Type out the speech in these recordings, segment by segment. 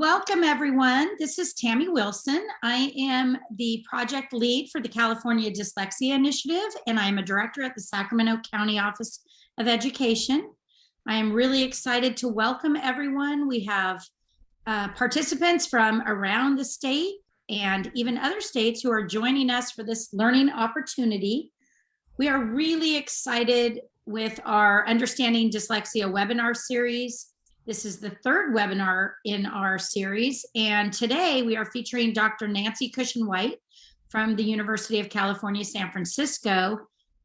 welcome everyone. This is Tammy Wilson. I am the project lead for the California Dyslexia Initiative, and I am a director at the Sacramento County Office of Education. I am really excited to welcome everyone. We have participants from around the state and even other states who are joining us for this learning opportunity. We are really excited with our Understanding Dyslexia webinar series. This is the third webinar in our series, and today we are featuring Dr. Nancy Cushen-White from the University of California, San Francisco,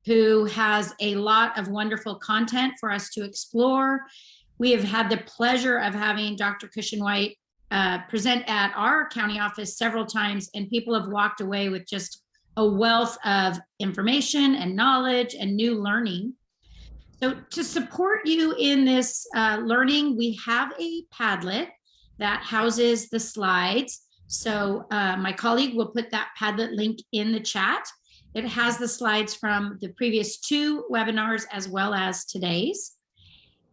who has a lot of wonderful content for us to explore. We have had the pleasure of having Dr. Cushen-White present at our county office several times, and people have walked away with just a wealth of information and knowledge and new learning. So to support you in this learning, we have a Padlet that houses the slides. So my colleague will put that Padlet link in the chat. It has the slides from the previous two webinars as well as today's.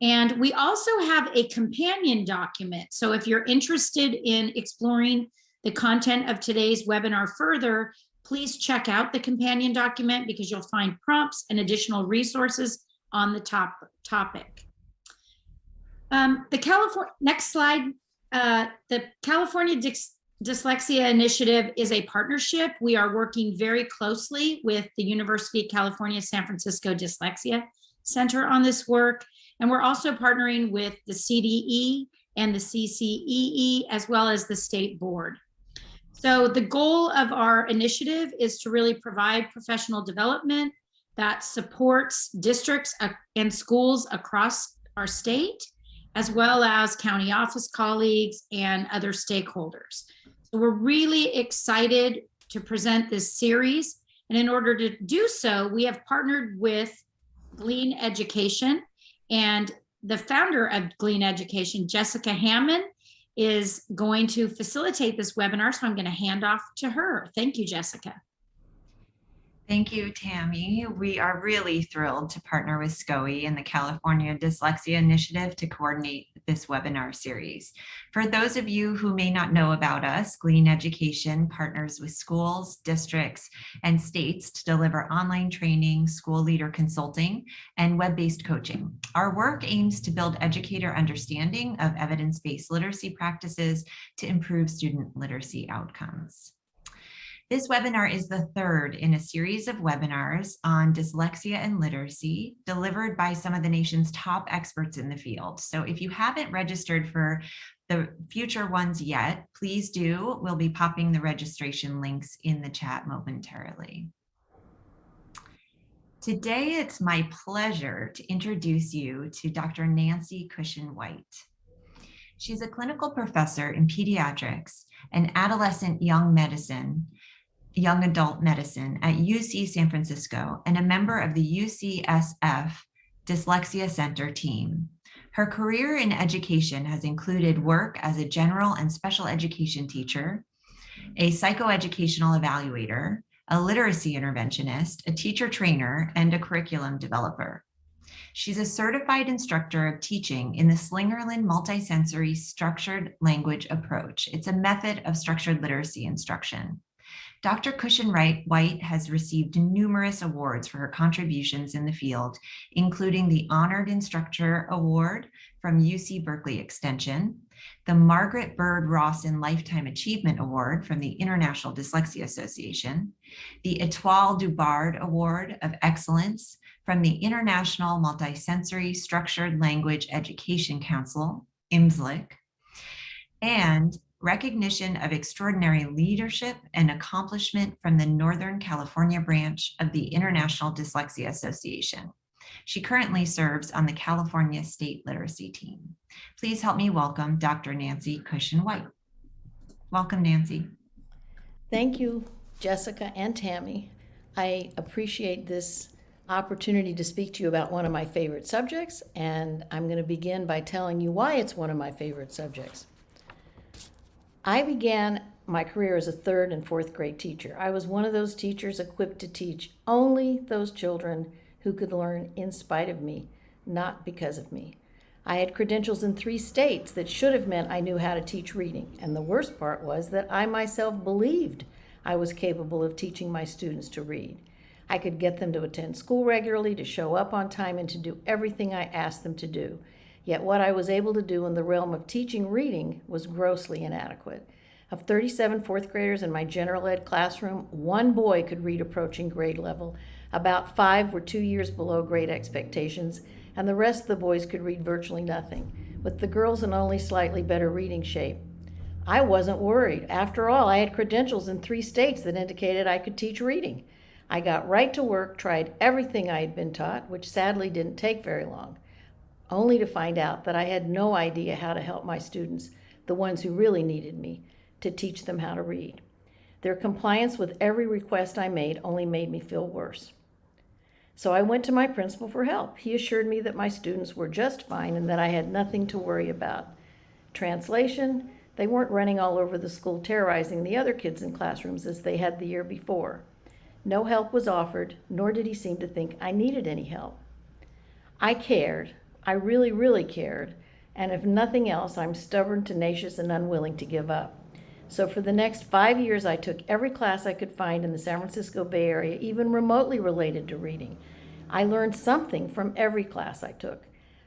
And we also have a companion document. So if you're interested in exploring the content of today's webinar further, please check out the companion document because you'll find prompts and additional resources on the topic. Next slide. The California Dyslexia Initiative is a partnership. We are working very closely with the University of California, San Francisco Dyslexia Center on this work. And we're also partnering with the CDE and the CCEE, as well as the state board. So the goal of our initiative is to really provide professional development that supports districts and schools across our state, as well as county office colleagues and other stakeholders. So we're really excited to present this series. And in order to do so, we have partnered with Glean Education, and the founder of Glean Education, Jessica Hammond, is going to facilitate this webinar. So I'm going to hand off to her. Thank you, Jessica. Thank you, Tammy. We are really thrilled to partner with SCOE and the California Dyslexia Initiative to coordinate this webinar series. For those of you who may not know about us, Glean Education partners with schools, districts, and states to deliver online training, school leader consulting, and web-based coaching. Our work aims to build educator understanding of evidence-based literacy practices to improve student literacy outcomes. This webinar is the third in a series of webinars on dyslexia and literacy delivered by some of the nation's top experts in the field. So if you haven't registered for the future ones yet, please do. We'll be popping the registration links in the chat momentarily. Today, it's my pleasure to introduce you to Dr. Nancy Cushen-White. She's a clinical professor in pediatrics and adolescent young adult medicine at UC San Francisco and a member of the UCSF Dyslexia Center team. Her career in education has included work as a general and special education teacher, a psychoeducational evaluator, a literacy interventionist, a teacher trainer, and a curriculum developer. She's a certified instructor of teaching in the Slingerland Multisensory Structured Language Approach. It's a method of structured literacy instruction. Dr. Cushen-White has received numerous awards for her contributions in the field, including the Honored Instructor Award from UC Berkeley Extension, the Margaret Bird Rawson Lifetime Achievement Award from the International Dyslexia Association, the Étoile du Bard Award of Excellence from the International Multisensory Structured Language Education Council, IMSLC, and recognition of extraordinary leadership and accomplishment from the Northern California branch of the International Dyslexia Association. She currently serves on the California State Literacy Team. Please help me welcome Dr. Nancy Cushen-White. Welcome, Nancy. Thank you, Jessica and Tammy. I appreciate this opportunity to speak to you about one of my favorite subjects, and I'm going to begin by telling you why it's one of my favorite subjects. I began my career as a third and fourth grade teacher. I was one of those teachers equipped to teach only those children who could learn in spite of me, not because of me. I had credentials in 3 states that should have meant I knew how to teach reading, and the worst part was that I myself believed I was capable of teaching my students to read. I could get them to attend school regularly, to show up on time, and to do everything I asked them to do. Yet what I was able to do in the realm of teaching reading was grossly inadequate. Of 37 fourth graders in my general ed classroom, 1 boy could read approaching grade level. About 5 were 2 years below grade expectations, and the rest of the boys could read virtually nothing, with the girls in only slightly better reading shape. I wasn't worried. After all, I had credentials in 3 states that indicated I could teach reading. I got right to work, tried everything I had been taught, which sadly didn't take very long, only to find out that I had no idea how to help my students, the ones who really needed me, to teach them how to read. Their compliance with every request I made only made me feel worse. So I went to my principal for help. He assured me that my students were just fine and that I had nothing to worry about. Translation, they weren't running all over the school terrorizing the other kids in classrooms as they had the year before. No help was offered, nor did he seem to think I needed any help. I cared. I really, really cared. And if nothing else, I'm stubborn, tenacious, and unwilling to give up. So for the next 5 years, I took every class I could find in the San Francisco Bay Area, even remotely related to reading. I learned something from every class I took.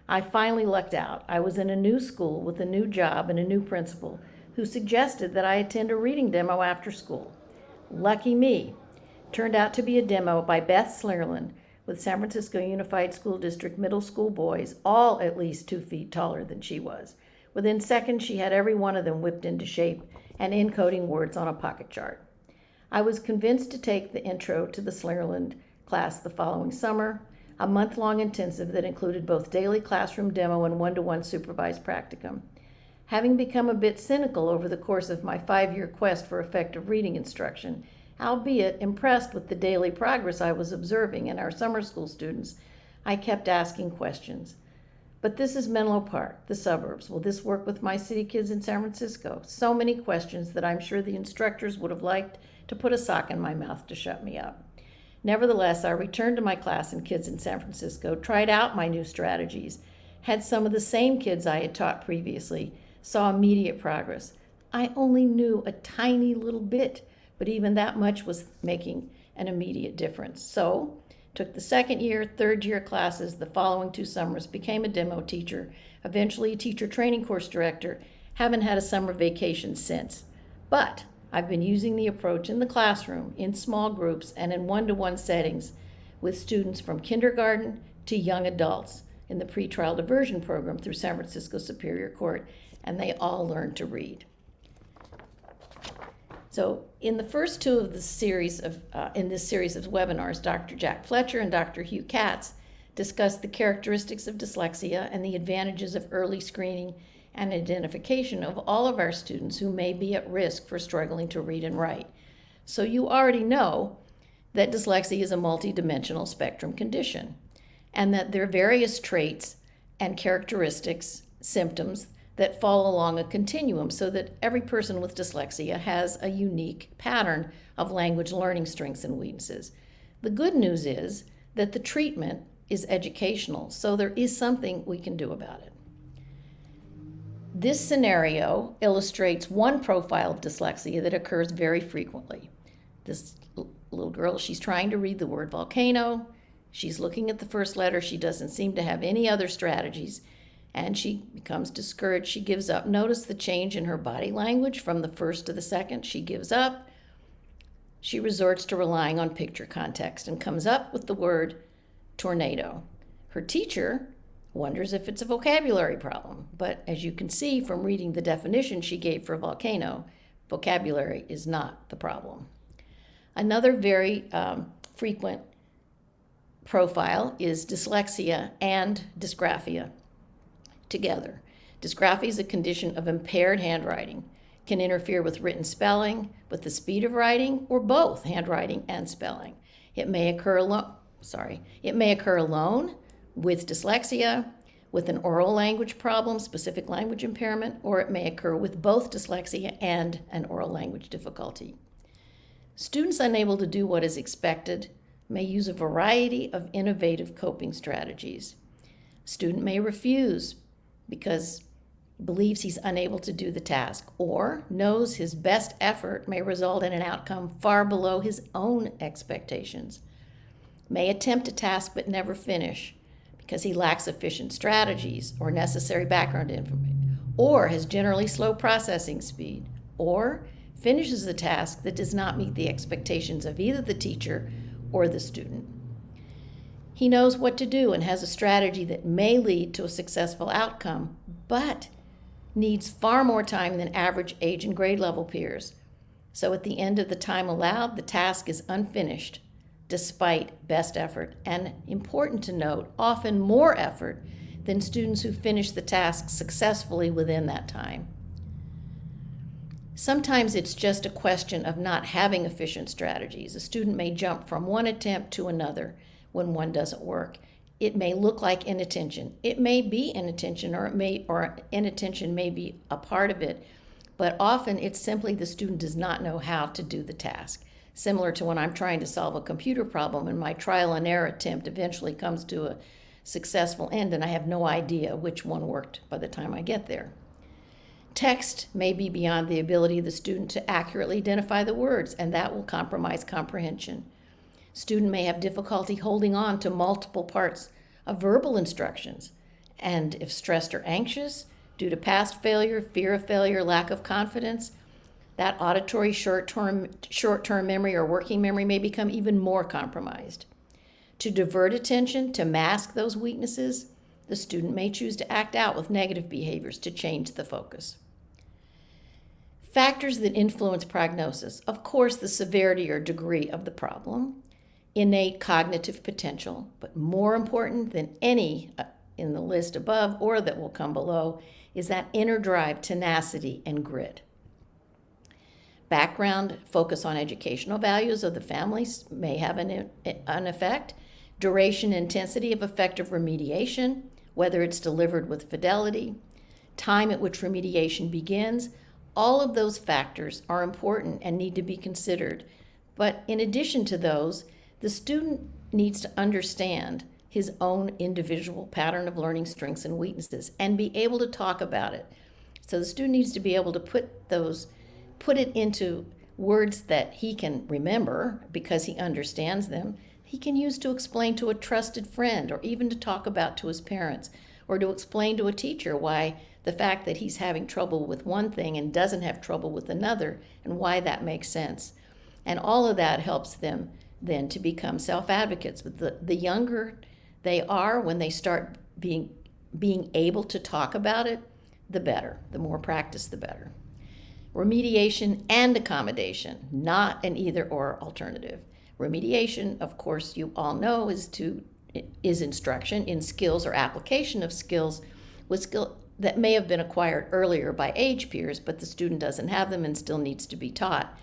I finally lucked out. I was in a new school with a new job and a new principal who suggested that I attend a reading demo after school. Lucky me. Turned out to be a demo by Beth Slingerland with San Francisco Unified School District middle school boys, all at least 2 feet taller than she was. Within seconds, she had every one of them whipped into shape and encoding words on a pocket chart. I was convinced to take the intro to the Slingerland class the following summer, a month-long intensive that included both daily classroom demo and one-to-one supervised practicum. Having become a bit cynical over the course of my 5-year quest for effective reading instruction, albeit impressed with the daily progress I was observing in our summer school students, I kept asking questions. But this is Menlo Park, the suburbs. Will this work with my city kids in San Francisco? So many questions that I'm sure the instructors would have liked to put a sock in my mouth to shut me up. Nevertheless, I returned to my class and kids in San Francisco, tried out my new strategies, had some of the same kids I had taught previously, saw immediate progress. I only knew a tiny little bit, but even that much was making an immediate difference. So, took the 2nd year, 3rd year classes the following 2 summers, became a demo teacher, eventually a teacher training course director, haven't had a summer vacation since. But I've been using the approach in the classroom, in small groups, and in one-to-one settings with students from kindergarten to young adults in the pretrial diversion program through San Francisco Superior Court, and they all learned to read. So in the first 2 of the series of in this series of webinars, Dr. Jack Fletcher and Dr. Hugh Katz discussed the characteristics of dyslexia and the advantages of early screening and identification of all of our students who may be at risk for struggling to read and write. So you already know that dyslexia is a multidimensional spectrum condition and that there are various traits and characteristics, symptoms, that fall along a continuum so that every person with dyslexia has a unique pattern of language learning strengths and weaknesses. The good news is that the treatment is educational, so there is something we can do about it. This scenario illustrates one profile of dyslexia that occurs very frequently. This little girl, she's trying to read the word volcano. She's looking at the first letter. She doesn't seem to have any other strategies, and she becomes discouraged. She gives up. Notice the change in her body language from the first to the second. She gives up. She resorts to relying on picture context and comes up with the word tornado. Her teacher wonders if it's a vocabulary problem, but as you can see from reading the definition she gave for volcano, vocabulary is not the problem. Another very frequent profile is dyslexia and dysgraphia together. Dysgraphia is a condition of impaired handwriting, can interfere with written spelling, with the speed of writing, or both handwriting and spelling. It may occur alone with dyslexia, with an oral language problem, specific language impairment, or it may occur with both dyslexia and an oral language difficulty. Students unable to do what is expected may use a variety of innovative coping strategies. Student may refuse because he believes he's unable to do the task, or knows his best effort may result in an outcome far below his own expectations, may attempt a task but never finish because he lacks efficient strategies or necessary background information, or has generally slow processing speed, or finishes a task that does not meet the expectations of either the teacher or the student. He knows what to do and has a strategy that may lead to a successful outcome, but needs far more time than average age and grade level peers. So at the end of the time allowed, the task is unfinished despite best effort, and important to note, often more effort than students who finish the task successfully within that time. Sometimes it's just a question of not having efficient strategies. A student may jump from one attempt to another when one doesn't work. It may look like inattention. It may be inattention, or inattention may be a part of it, but often it's simply the student does not know how to do the task. Similar to when I'm trying to solve a computer problem and my trial and error attempt eventually comes to a successful end and I have no idea which one worked by the time I get there. Text may be beyond the ability of the student to accurately identify the words, and that will compromise comprehension. Student may have difficulty holding on to multiple parts of verbal instructions, and if stressed or anxious due to past failure, fear of failure, lack of confidence, that auditory short-term memory or working memory may become even more compromised. To divert attention, to mask those weaknesses, the student may choose to act out with negative behaviors to change the focus. Factors that influence prognosis: of course, the severity or degree of the problem, innate cognitive potential, but more important than any in the list above or that will come below is that inner drive, tenacity, and grit. Background, focus on educational values of the families may have an effect. Duration, intensity of effective remediation, whether it's delivered with fidelity, time at which remediation begins, all of those factors are important and need to be considered. But in addition to those, the student needs to understand his own individual pattern of learning strengths and weaknesses and be able to talk about it. So the student needs to be able to put it into words that he can remember because he understands them. He can use to explain to a trusted friend, or even to talk about to his parents, or to explain to a teacher why the fact that he's having trouble with one thing and doesn't have trouble with another, and why that makes sense. And all of that helps them then to become self-advocates. But the younger they are, when they start being able to talk about it, the better. The more practice, the better. Remediation and accommodation, not an either-or alternative. Remediation, of course, you all know, is instruction in skills or application of skills with skill that may have been acquired earlier by age peers, but the student doesn't have them and still needs to be taught.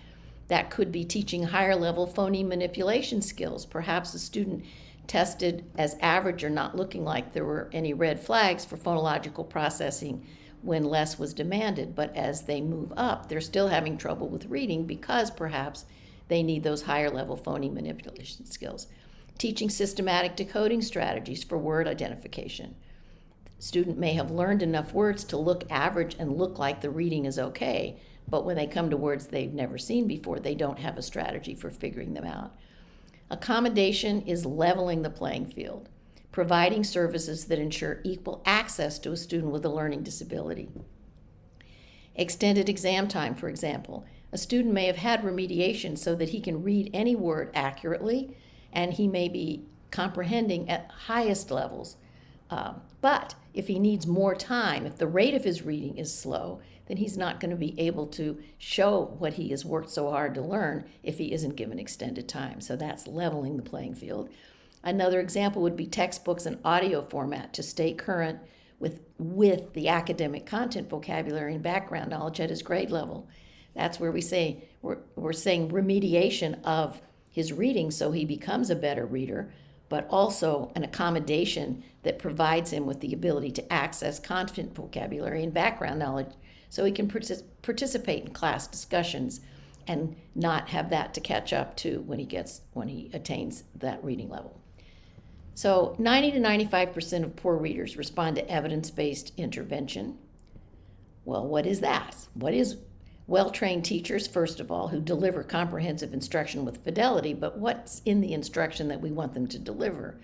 That could be teaching higher level phoneme manipulation skills. Perhaps a student tested as average or not looking like there were any red flags for phonological processing when less was demanded, but as they move up, they're still having trouble with reading because perhaps they need those higher level phoneme manipulation skills. Teaching systematic decoding strategies for word identification. Student may have learned enough words to look average and look like the reading is okay, but when they come to words they've never seen before, they don't have a strategy for figuring them out. Accommodation is leveling the playing field, providing services that ensure equal access to a student with a learning disability. Extended exam time, for example. A student may have had remediation so that he can read any word accurately, and he may be comprehending at highest levels. But if he needs more time, if the rate of his reading is slow, then he's not going to be able to show what he has worked so hard to learn if he isn't given extended time. So that's leveling the playing field. Another example would be textbooks and audio format to stay current with the academic content, vocabulary, and background knowledge at his grade level. That's where we're saying remediation of his reading so he becomes a better reader, but also an accommodation that provides him with the ability to access content, vocabulary, and background knowledge so he can participate in class discussions and not have that to catch up to when he attains that reading level. So 90 to 95% of poor readers respond to evidence-based intervention. Well, what is that? What is well-trained teachers, first of all, who deliver comprehensive instruction with fidelity, but what's in the instruction that we want them to deliver?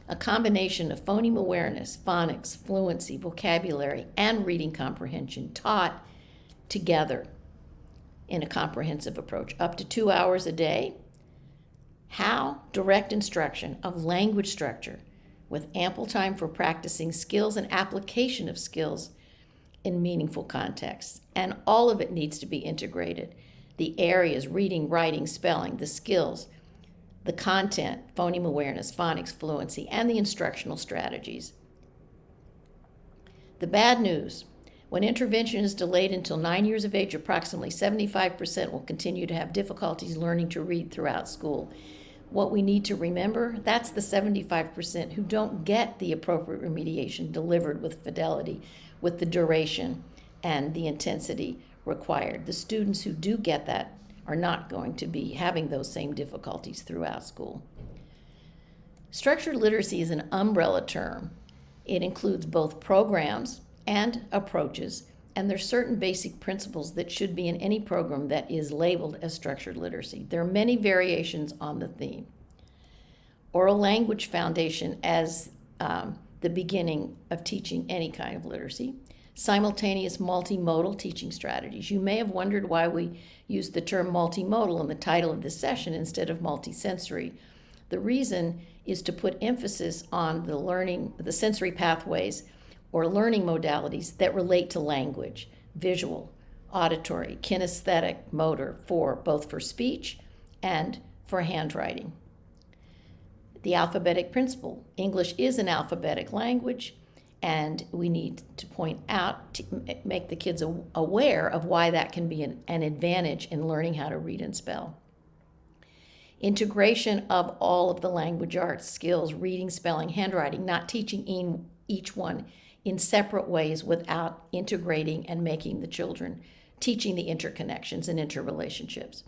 A combination of phoneme awareness, phonics, fluency, vocabulary, and reading comprehension taught together in a comprehensive approach, up to 2 hours a day. How? Direct instruction of language structure with ample time for practicing skills and application of skills in meaningful contexts. And all of it needs to be integrated. The areas, reading, writing, spelling, the skills, the content, phoneme awareness, phonics, fluency, and the instructional strategies. The bad news, when intervention is delayed until 9 years of age, approximately 75% will continue to have difficulties learning to read throughout school. What we need to remember, that's the 75% who don't get the appropriate remediation delivered with fidelity, with the duration and the intensity required. The students who do get that are not going to be having those same difficulties throughout school. Structured literacy is an umbrella term. It includes both programs and approaches, and there's certain basic principles that should be in any program that is labeled as structured literacy. There are many variations on the theme. Oral language foundation as the beginning of teaching any kind of literacy. Simultaneous multimodal teaching strategies. You may have wondered why we use the term multimodal in the title of this session instead of multisensory. The reason is to put emphasis on the sensory pathways or learning modalities that relate to language, visual, auditory, kinesthetic, motor, both for speech and for handwriting. The alphabetic principle. English is an alphabetic language, and we need to point out, to make the kids aware of why that can be an advantage in learning how to read and spell. Integration of all of the language arts skills, reading, spelling, handwriting, not teaching each one in separate ways without integrating and making the children, teaching the interconnections and interrelationships.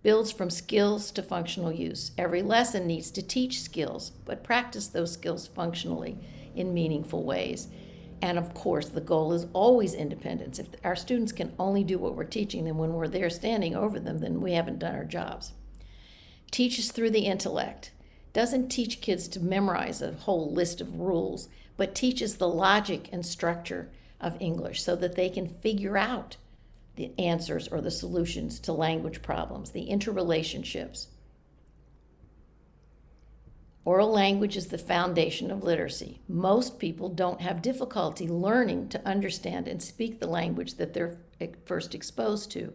Builds from skills to functional use. Every lesson needs to teach skills, but practice those skills functionally in meaningful ways. And of course, the goal is always independence. If our students can only do what we're teaching them when we're there standing over them, then we haven't done our jobs. Teaches through the intellect. Doesn't teach kids to memorize a whole list of rules, but teaches the logic and structure of English so that they can figure out the answers or the solutions to language problems, the interrelationships. Oral language is the foundation of literacy. Most people don't have difficulty learning to understand and speak the language that they're first exposed to.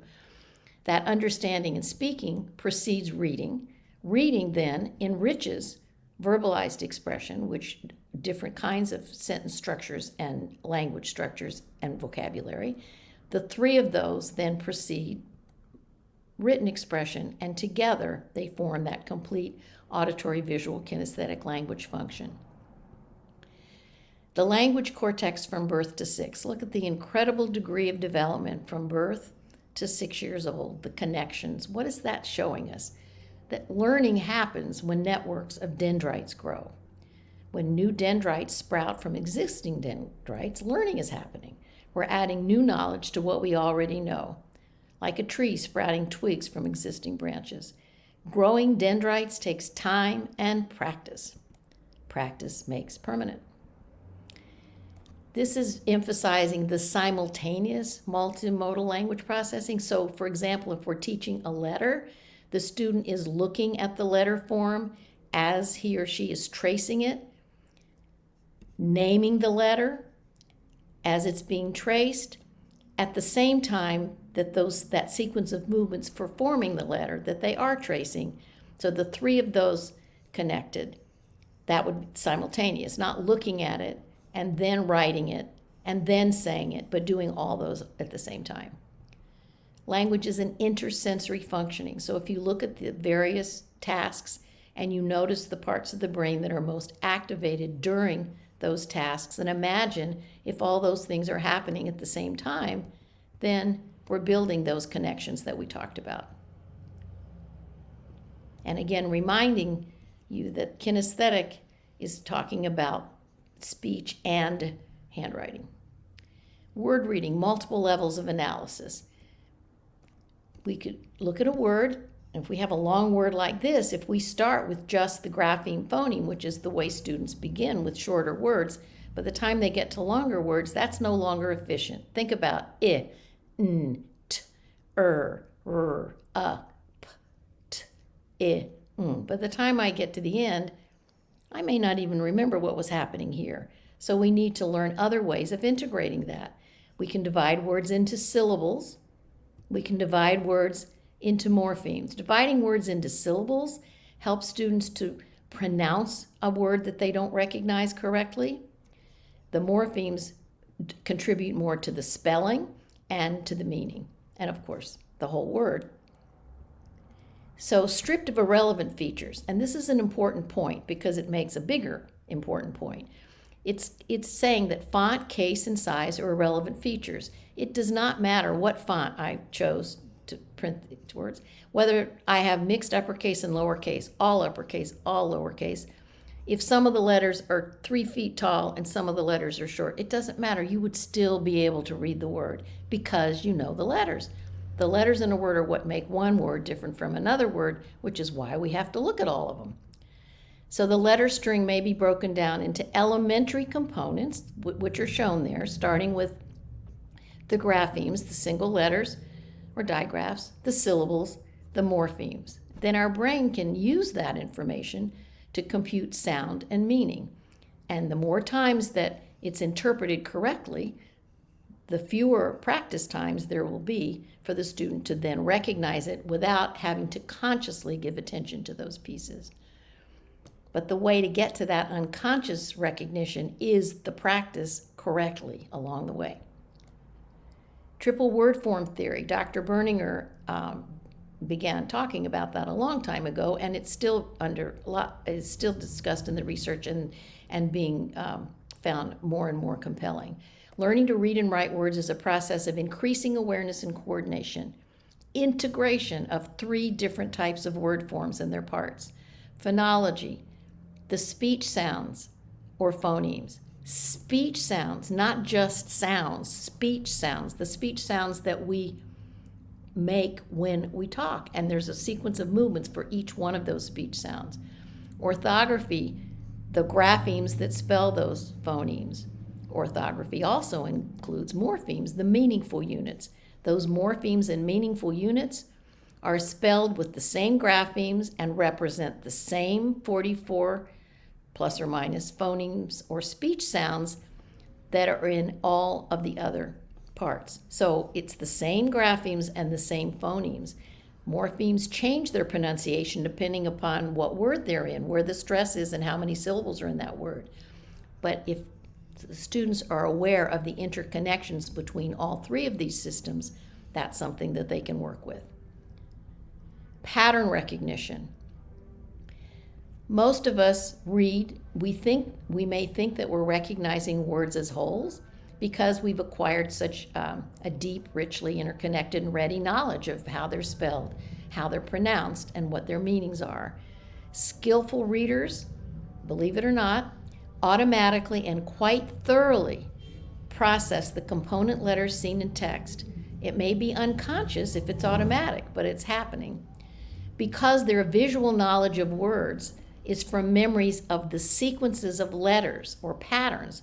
That understanding and speaking precedes reading. Reading then enriches verbalized expression, which different kinds of sentence structures and language structures and vocabulary. The three of those then precede written expression, and together they form that complete auditory, visual, kinesthetic language function. The language cortex from birth to 6. Look at the incredible degree of development from birth to 6 years old, the connections. What is that showing us? That learning happens when networks of dendrites grow. When new dendrites sprout from existing dendrites, learning is happening. We're adding new knowledge to what we already know, like a tree sprouting twigs from existing branches. Growing dendrites takes time and practice. Practice makes permanent. This is emphasizing the simultaneous multimodal language processing. So, for example, if we're teaching a letter, the student is looking at the letter form as he or she is tracing it, naming the letter as it's being traced, at the same time that sequence of movements for forming the letter that they are tracing. So the three of those connected, that would be simultaneous, not looking at it and then writing it and then saying it, but doing all those at the same time. Language is an intersensory functioning. So if you look at the various tasks and you notice the parts of the brain that are most activated during those tasks, and imagine if all those things are happening at the same time, then we're building those connections that we talked about. And again, reminding you that kinesthetic is talking about speech and handwriting. Word reading, multiple levels of analysis. We could look at a word. If we have a long word like this, if we start with just the grapheme phoneme, which is the way students begin with shorter words, by the time they get to longer words, that's no longer efficient. Think about I, n, t, r, p, t, I, n. By the time I get to the end, I may not even remember what was happening here. So we need to learn other ways of integrating that. We can divide words into syllables. We can divide words into morphemes. Dividing words into syllables helps students to pronounce a word that they don't recognize correctly. The morphemes contribute more to the spelling and to the meaning, and of course, the whole word. So stripped of irrelevant features, and this is an important point because it makes a bigger important point. It's saying that font, case, and size are irrelevant features. It does not matter what font I chose to print the words, whether I have mixed uppercase and lowercase, all lowercase. If some of the letters are 3 feet tall and some of the letters are short, it doesn't matter. You would still be able to read the word because you know the letters. The letters in a word are what make one word different from another word, which is why we have to look at all of them. So the letter string may be broken down into elementary components, which are shown there, starting with the graphemes, the single letters or digraphs, the syllables, the morphemes. Then our brain can use that information to compute sound and meaning. And the more times that it's interpreted correctly, the fewer practice times there will be for the student to then recognize it without having to consciously give attention to those pieces. But the way to get to that unconscious recognition is the practice correctly along the way. Triple word form theory. Dr. Berninger began talking about that a long time ago, and it's still discussed in the research and being found more and more compelling. Learning to read and write words is a process of increasing awareness and coordination. Integration of 3 different types of word forms and their parts. Phonology, the speech sounds or phonemes. Speech sounds, not just sounds, speech sounds, the speech sounds that we make when we talk. And there's a sequence of movements for each one of those speech sounds. Orthography, the graphemes that spell those phonemes. Orthography also includes morphemes, the meaningful units. Those morphemes and meaningful units are spelled with the same graphemes and represent the same 44 plus or minus phonemes or speech sounds that are in all of the other parts. So it's the same graphemes and the same phonemes. Morphemes change their pronunciation depending upon what word they're in, where the stress is, and how many syllables are in that word. But if the students are aware of the interconnections between all 3 of these systems, that's something that they can work with. Pattern recognition. Most of us read, we may think that we're recognizing words as wholes because we've acquired such a deep, richly interconnected and ready knowledge of how they're spelled, how they're pronounced, and what their meanings are. Skillful readers, believe it or not, automatically and quite thoroughly process the component letters seen in text. It may be unconscious if it's automatic, but it's happening because their visual knowledge of words is from memories of the sequences of letters or patterns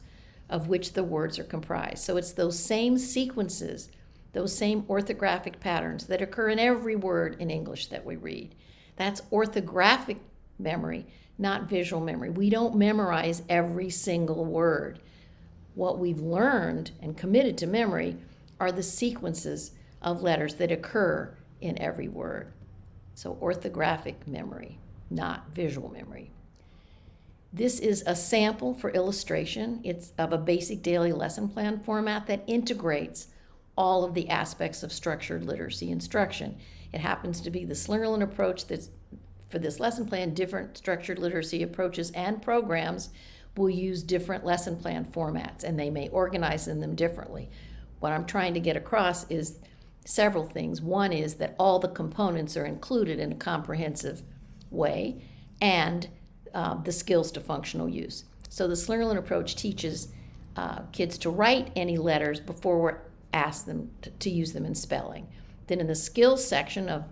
of which the words are comprised. So it's those same sequences, those same orthographic patterns that occur in every word in English that we read. That's orthographic memory, not visual memory. We don't memorize every single word. What we've learned and committed to memory are the sequences of letters that occur in every word. So orthographic memory, not visual memory. This is a sample for illustration. It's of a basic daily lesson plan format that integrates all of the aspects of structured literacy instruction. It happens to be the Slingerland approach that's for this lesson plan. Different structured literacy approaches and programs will use different lesson plan formats, and they may organize in them differently. What I'm trying to get across is several things. One is that all the components are included in a comprehensive way, and the skills to functional use. So the Slingerland approach teaches kids to write any letters before we're asked them to use them in spelling. Then in the skills section of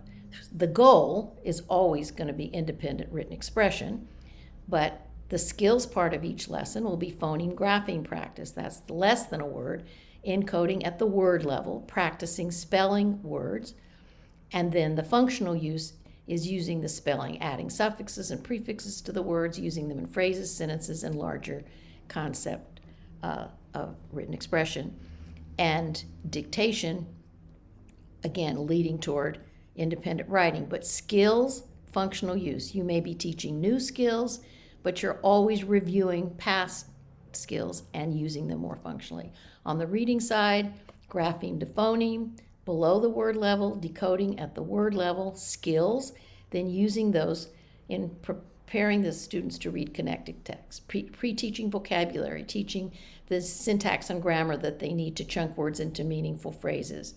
the goal is always going to be independent written expression, but the skills part of each lesson will be phoneme grapheme practice. That's less than a word, encoding at the word level, practicing spelling words, and then the functional use is using the spelling, adding suffixes and prefixes to the words, using them in phrases, sentences, and larger concept of written expression. And dictation, again, leading toward independent writing. But skills, functional use. You may be teaching new skills, but you're always reviewing past skills and using them more functionally. On the reading side, grapheme to phoneme, below the word level, decoding at the word level, skills, then using those in preparing the students to read connected text, pre-teaching vocabulary, teaching the syntax and grammar that they need to chunk words into meaningful phrases,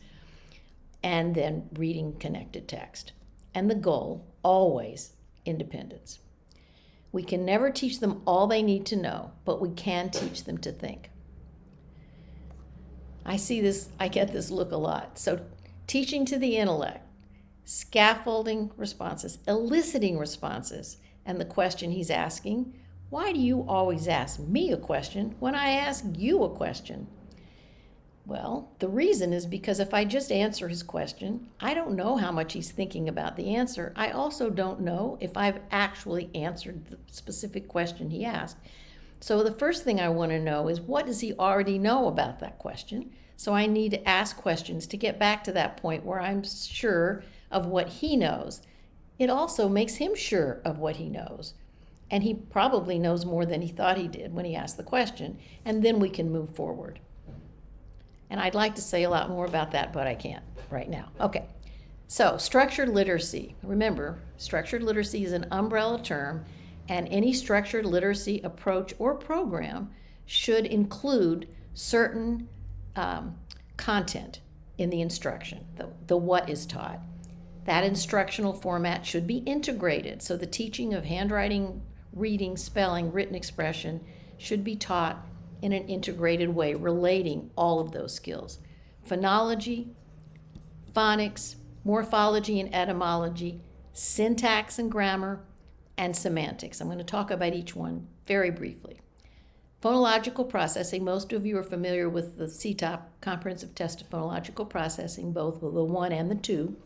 and then reading connected text. And the goal, always, independence. We can never teach them all they need to know, but we can teach them to think. I get this look a lot. So teaching to the intellect, scaffolding responses, eliciting responses, and the question he's asking, why do you always ask me a question when I ask you a question? Well, the reason is because if I just answer his question, I don't know how much he's thinking about the answer. I also don't know if I've actually answered the specific question he asked. So the first thing I want to know is, what does he already know about that question? So I need to ask questions to get back to that point where I'm sure of what he knows. It also makes him sure of what he knows. And he probably knows more than he thought he did when he asked the question. And then we can move forward. And I'd like to say a lot more about that, but I can't right now. Okay, so structured literacy. Remember, structured literacy is an umbrella term, and any structured literacy approach or program should include certain content in the instruction, the what is taught. That instructional format should be integrated, so the teaching of handwriting, reading, spelling, written expression should be taught in an integrated way, relating all of those skills. Phonology, phonics, morphology and etymology, syntax and grammar, and semantics. I'm going to talk about each one very briefly. Phonological processing, most of you are familiar with the CTOP, Comprehensive Test of Phonological Processing, both the 1 and the 2.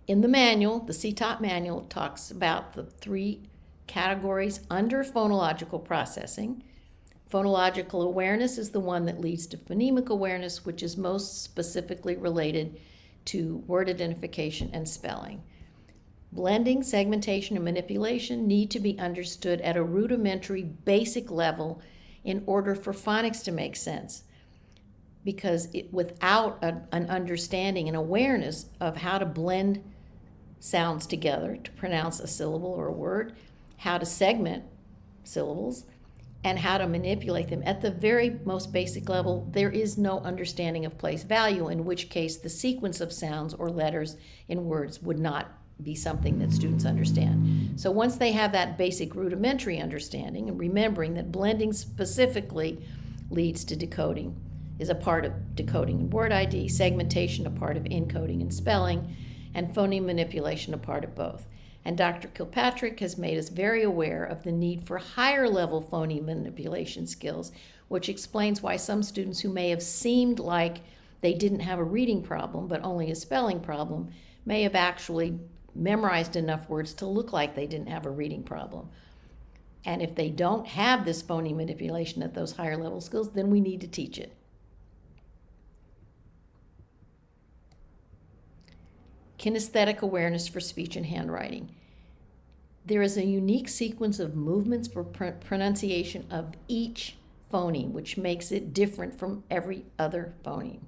In the manual, the CTOP manual talks about the 3 categories under phonological processing. Phonological awareness is the one that leads to phonemic awareness, which is most specifically related to word identification and spelling. Blending, segmentation, and manipulation need to be understood at a rudimentary, basic level in order for phonics to make sense. Because without an understanding and awareness of how to blend sounds together to pronounce a syllable or a word, how to segment syllables, and how to manipulate them at the very most basic level, there is no understanding of place value, in which case the sequence of sounds or letters in words would not be something that students understand. So once they have that basic rudimentary understanding, and remembering that blending specifically leads to decoding, is a part of decoding and word ID, segmentation a part of encoding and spelling, and phoneme manipulation a part of both. And Dr. Kilpatrick has made us very aware of the need for higher level phoneme manipulation skills, which explains why some students who may have seemed like they didn't have a reading problem but only a spelling problem may have actually memorized enough words to look like they didn't have a reading problem. And if they don't have this phoneme manipulation at those higher level skills, then we need to teach it. Kinesthetic awareness for speech and handwriting. There is a unique sequence of movements for pronunciation of each phoneme, which makes it different from every other phoneme.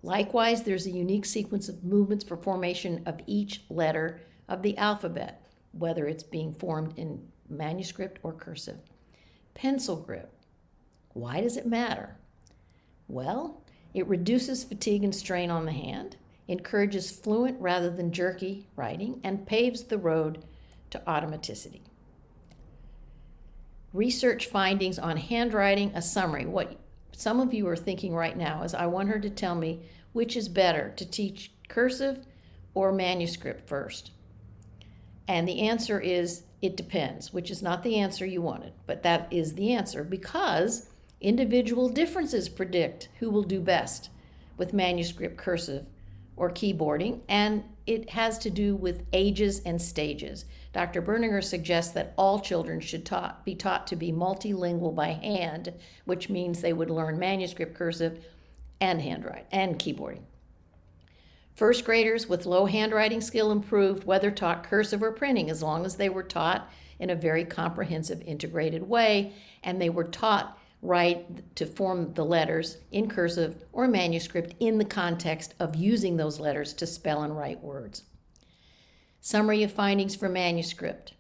Likewise, there's a unique sequence of movements for formation of each letter of the alphabet, whether it's being formed in manuscript or cursive. Pencil grip. Why does it matter? Well, it reduces fatigue and strain on the hand, encourages fluent rather than jerky writing, and paves the road to automaticity. research findings on handwriting, a summary. What some of you are thinking right now is, I want her to tell me which is better, to teach cursive or manuscript first. And the answer is, it depends, which is not the answer you wanted, but that is the answer, because individual differences predict who will do best with manuscript, cursive, or keyboarding, and it has to do with ages and stages. Dr. Berninger suggests that all children should be taught to be multilingual by hand, which means they would learn manuscript, cursive, and handwriting and keyboarding. First graders with low handwriting skill improved whether taught cursive or printing, as long as they were taught in a very comprehensive, integrated way, and they were taught right to form the letters in cursive or manuscript in the context of using those letters to spell and write words. Summary of findings for manuscript.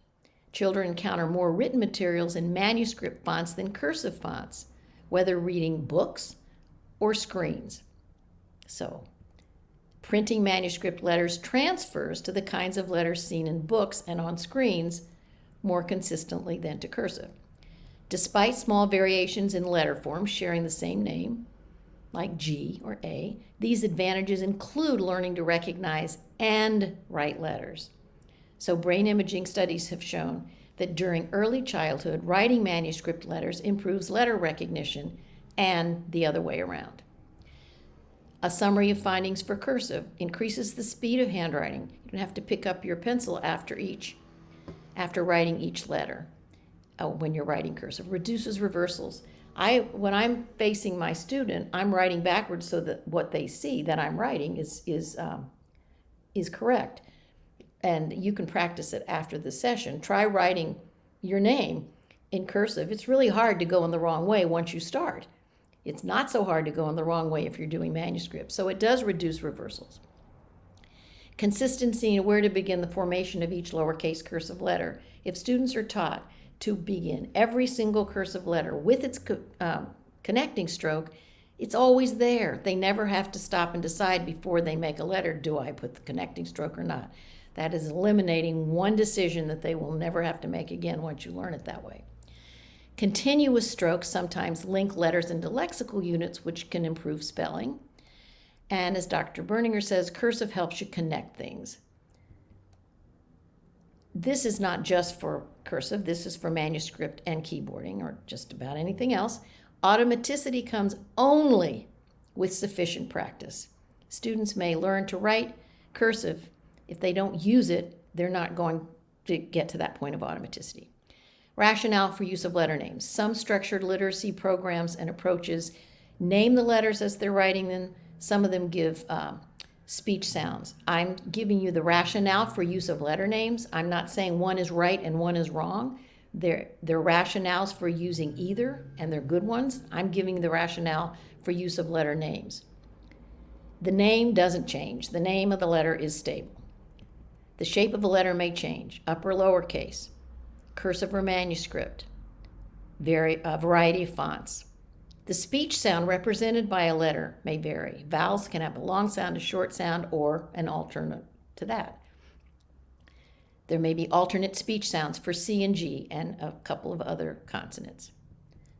Children encounter more written materials in manuscript fonts than cursive fonts, whether reading books or screens. So, printing manuscript letters transfers to the kinds of letters seen in books and on screens more consistently than to cursive. Despite small variations in letter form sharing the same name, like G or A, these advantages include learning to recognize and write letters. So brain imaging studies have shown that during early childhood, writing manuscript letters improves letter recognition and the other way around. A summary of findings for cursive increases the speed of handwriting. You don't have to pick up your pencil after writing each letter. When you're writing cursive, reduces reversals. When I'm facing my student, I'm writing backwards so that what they see that I'm writing is correct. And you can practice it after the session. Try writing your name in cursive. It's really hard to go in the wrong way once you start. It's not so hard to go in the wrong way if you're doing manuscript. So it does reduce reversals. Consistency in where to begin the formation of each lowercase cursive letter. If students are taught to begin every single cursive letter with its connecting stroke, it's always there. They never have to stop and decide before they make a letter, do I put the connecting stroke or not? That is eliminating one decision that they will never have to make again once you learn it that way. Continuous strokes sometimes link letters into lexical units, which can improve spelling. And as Dr. Berninger says, cursive helps you connect things. This is not just for cursive, this is for manuscript and keyboarding, or just about anything else. Automaticity comes only with sufficient practice. Students may learn to write cursive. If they don't use it, they're not going to get to that point of automaticity. Rationale for use of letter names. Some structured literacy programs and approaches name the letters as they're writing them. Some of them give speech sounds. I'm giving you the rationale for use of letter names. I'm not saying one is right and one is wrong. They're rationales for using either, and they're good ones. I'm giving you the rationale for use of letter names. The name doesn't change. The name of the letter is stable. The shape of a letter may change, upper or lowercase, cursive or manuscript, a variety of fonts. The speech sound represented by a letter may vary. Vowels can have a long sound, a short sound, or an alternate to that. There may be alternate speech sounds for C and G and a couple of other consonants.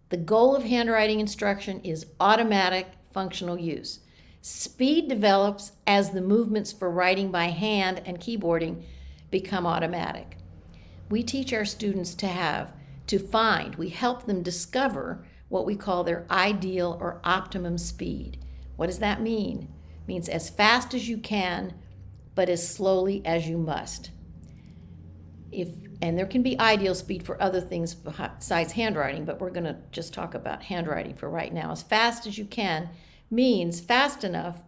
The goal of handwriting instruction is automatic functional use. Speed develops as the movements for writing by hand and keyboarding become automatic. We teach our students we help them discover what we call their ideal or optimum speed. What does that mean? It means as fast as you can, but as slowly as you must. And there can be ideal speed for other things besides handwriting, but we're going to just talk about handwriting for right now. As fast as you can means fast enough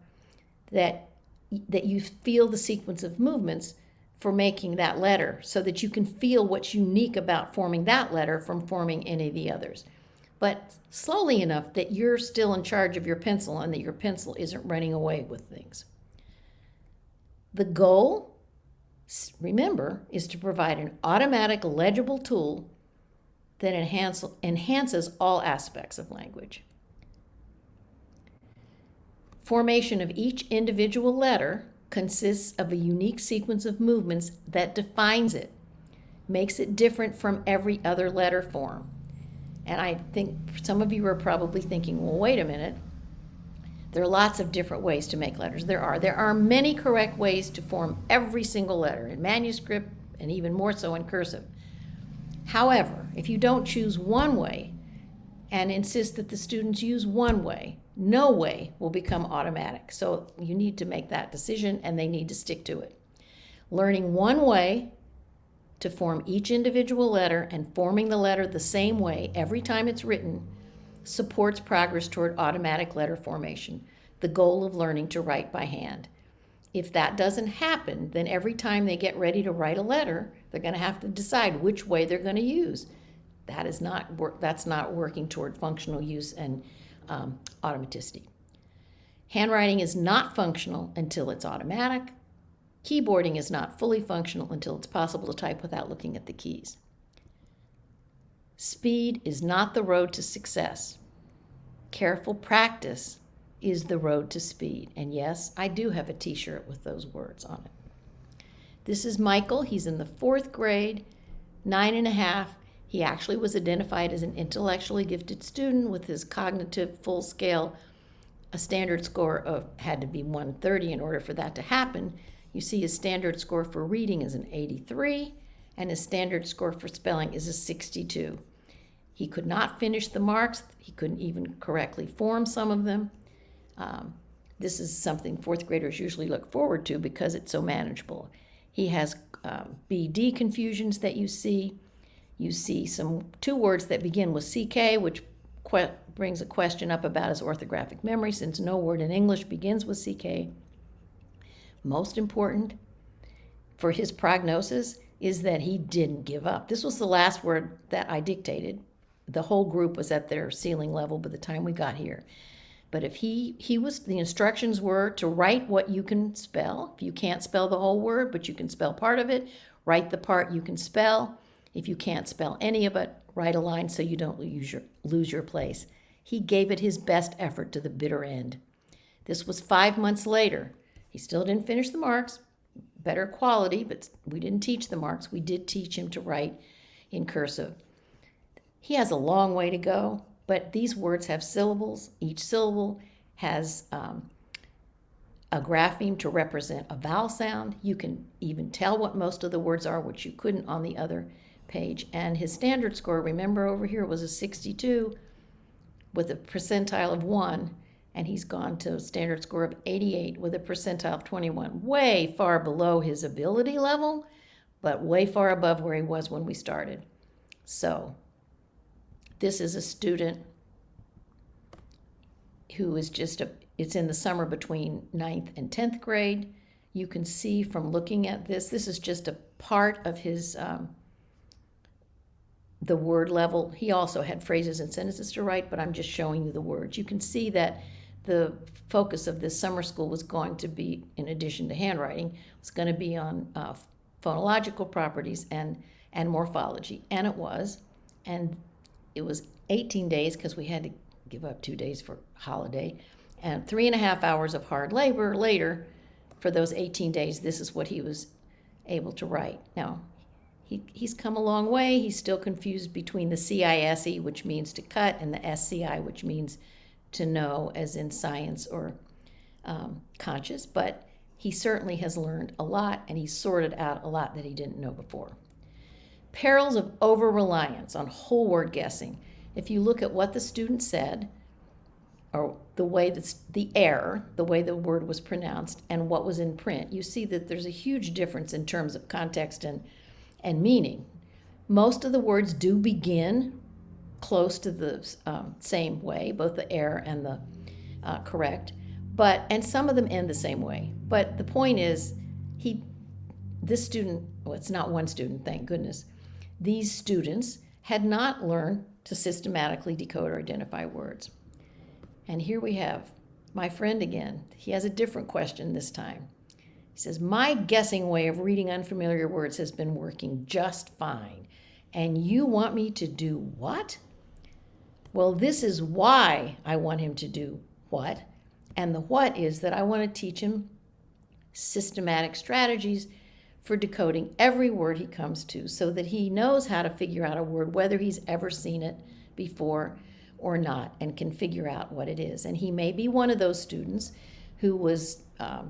that you feel the sequence of movements for making that letter, so that you can feel what's unique about forming that letter from forming any of the others. But slowly enough that you're still in charge of your pencil and that your pencil isn't running away with things. The goal, remember, is to provide an automatic legible tool that enhances all aspects of language. Formation of each individual letter consists of a unique sequence of movements that defines it, makes it different from every other letter form. And I think some of you are probably thinking, well, wait a minute. There are lots of different ways to make letters. There are many correct ways to form every single letter in manuscript and even more so in cursive. However, if you don't choose one way and insist that the students use one way, no way will become automatic. So you need to make that decision and they need to stick to it. Learning one way to form each individual letter and forming the letter the same way every time it's written supports progress toward automatic letter formation, the goal of learning to write by hand. If that doesn't happen, then every time they get ready to write a letter, they're going to have to decide which way they're going to use. That's not working toward functional use and automaticity. Handwriting is not functional until it's automatic. Keyboarding is not fully functional until it's possible to type without looking at the keys. Speed is not the road to success. Careful practice is the road to speed. And yes, I do have a t-shirt with those words on it. This is Michael. He's in the 4th grade, 9.5. He actually was identified as an intellectually gifted student with his cognitive full scale. A standard score of had to be 130 in order for that to happen. You see his standard score for reading is an 83, and his standard score for spelling is a 62. He could not finish the marks. He couldn't even correctly form some of them. This is something 4th graders usually look forward to because it's so manageable. He has BD confusions that you see. You see two words that begin with CK, which brings a question up about his orthographic memory, since no word in English begins with CK. Most important for his prognosis is that he didn't give up. This was the last word that I dictated. The whole group was at their ceiling level by the time we got here. But if the instructions were to write what you can spell. If you can't spell the whole word, but you can spell part of it, write the part you can spell. If you can't spell any of it, write a line so you don't lose your place. He gave it his best effort to the bitter end. This was 5 months later. He still didn't finish the marks, better quality, but we didn't teach the marks. We did teach him to write in cursive. He has a long way to go, but these words have syllables. Each syllable has a grapheme to represent a vowel sound. You can even tell what most of the words are, which you couldn't on the other page. And his standard score, remember over here, was a 62 with a percentile of 1, and he's gone to a standard score of 88 with a percentile of 21, way far below his ability level, but way far above where he was when we started. So this is a student who is it's in the summer between 9th and 10th grade. You can see from looking at this is just a part of his, the word level. He also had phrases and sentences to write, but I'm just showing you the words. You can see that the focus of this summer school was going to be, in addition to handwriting, was going to be on phonological properties and morphology, and it was. And it was 18 days because we had to give up 2 days for holiday, and 3.5 hours of hard labor later. For those 18 days, this is what he was able to write. Now, he's come a long way. He's still confused between the CISE, which means to cut, and the SCI, which means to know, as in science or conscious, but he certainly has learned a lot, and he's sorted out a lot that he didn't know before. Perils of over-reliance on whole word guessing. If you look at what the student said, or the way the way the word was pronounced, and what was in print, you see that there's a huge difference in terms of context and meaning. Most of the words do begin close to the same way, both the error and the correct, and some of them end the same way. But the point is, this student, well, it's not one student, thank goodness. These students had not learned to systematically decode or identify words. And here we have my friend again. He has a different question this time. He says, my guessing way of reading unfamiliar words has been working just fine. And you want me to do what? Well, this is why I want him to do what. And the what is that I want to teach him systematic strategies for decoding every word he comes to so that he knows how to figure out a word, whether he's ever seen it before or not and can figure out what it is. And he may be one of those students who was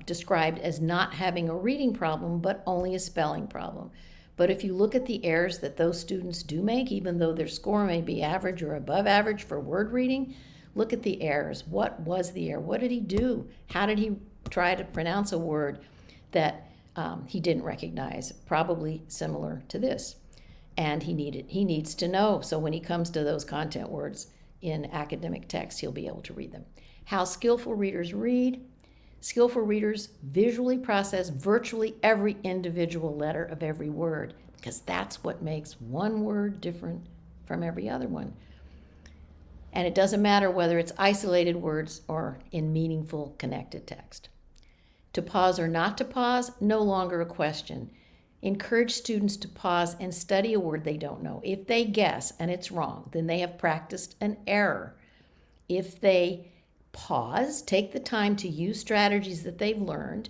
described as not having a reading problem, but only a spelling problem. But if you look at the errors that those students do make, even though their score may be average or above average for word reading, look at the errors. What was the error? What did he do? How did he try to pronounce a word that he didn't recognize? Probably similar to this. And he needs to know. So when he comes to those content words in academic text, he'll be able to read them. How skillful readers read. Skillful readers visually process virtually every individual letter of every word, because that's what makes one word different from every other one. And it doesn't matter whether it's isolated words or in meaningful connected text. To pause or not to pause, no longer a question. Encourage students to pause and study a word they don't know. If they guess and it's wrong, then they have practiced an error. If they pause, take the time to use strategies that they've learned,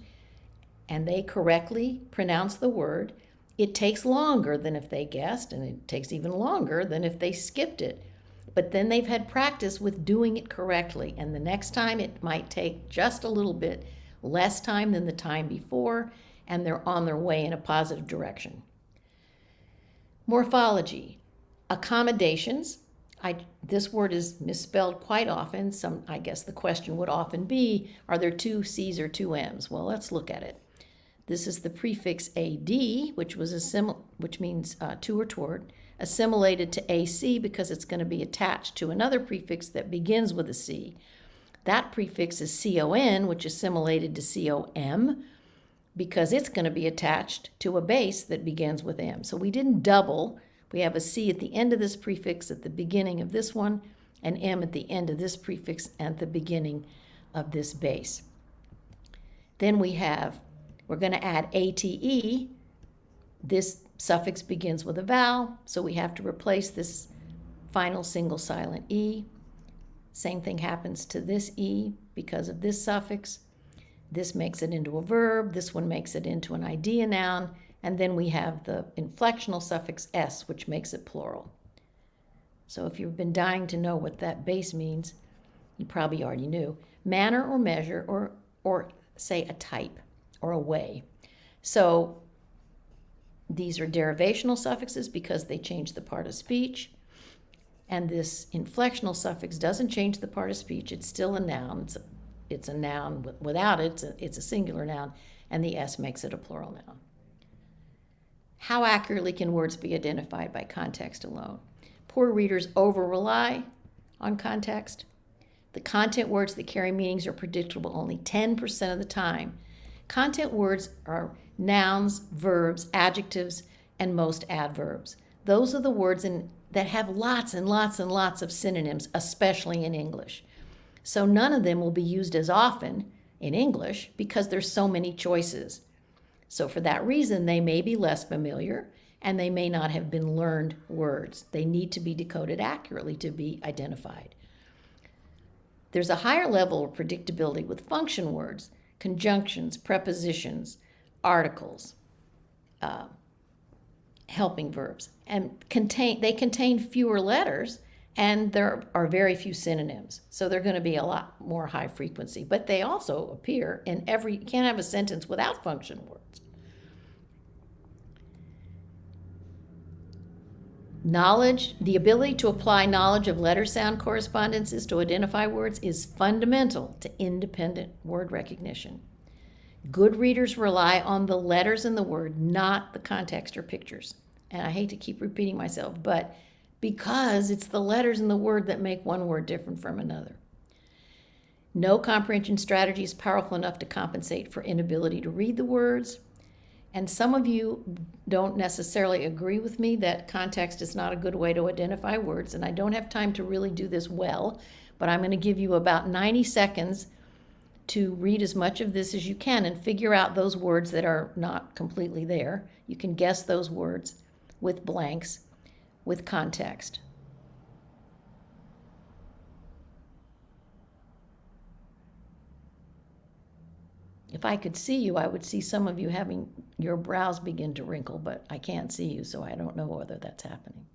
and they correctly pronounce the word, it takes longer than if they guessed, and it takes even longer than if they skipped it. But then they've had practice with doing it correctly, and the next time it might take just a little bit less time than the time before, and they're on their way in a positive direction. Morphology, accommodations. This word is misspelled quite often. I guess the question would often be, are there two C's or two M's? Well, let's look at it. This is the prefix AD, which means to or toward, assimilated to AC because it's going to be attached to another prefix that begins with a C. That prefix is CON, which is assimilated to COM, because it's going to be attached to a base that begins with M. So we didn't double. We have a C at the end of this prefix at the beginning of this one, and M at the end of this prefix at the beginning of this base. Then we're going to add ATE. This suffix begins with a vowel, so we have to replace this final single silent E. Same thing happens to this E because of this suffix. This makes it into a verb. This one makes it into an idea noun. And then we have the inflectional suffix S, which makes it plural. So if you've been dying to know what that base means, you probably already knew. Manner or measure, or say a type or a way. So these are derivational suffixes because they change the part of speech. And this inflectional suffix doesn't change the part of speech. It's still a noun. It's a noun. Without it, it's a singular noun. And the S makes it a plural noun. How accurately can words be identified by context alone? Poor readers over-rely on context. The content words that carry meanings are predictable only 10% of the time. Content words are nouns, verbs, adjectives, and most adverbs. Those are the words that have lots and lots and lots of synonyms, especially in English. So none of them will be used as often in English because there's so many choices. So for that reason, they may be less familiar and they may not have been learned words. They need to be decoded accurately to be identified. There's a higher level of predictability with function words, conjunctions, prepositions, articles, helping verbs, and they contain fewer letters and there are very few synonyms. So they're going to be a lot more high frequency, but they also appear in you can't have a sentence without function words. Knowledge, the ability to apply knowledge of letter-sound correspondences to identify words is fundamental to independent word recognition. Good readers rely on the letters in the word, not the context or pictures. And I hate to keep repeating myself, but because it's the letters in the word that make one word different from another. No comprehension strategy is powerful enough to compensate for inability to read the words. And some of you don't necessarily agree with me that context is not a good way to identify words, and I don't have time to really do this well, but I'm going to give you about 90 seconds to read as much of this as you can and figure out those words that are not completely there. You can guess those words with blanks, with context. If I could see you, I would see some of you having your brows begin to wrinkle, but I can't see you, so I don't know whether that's happening.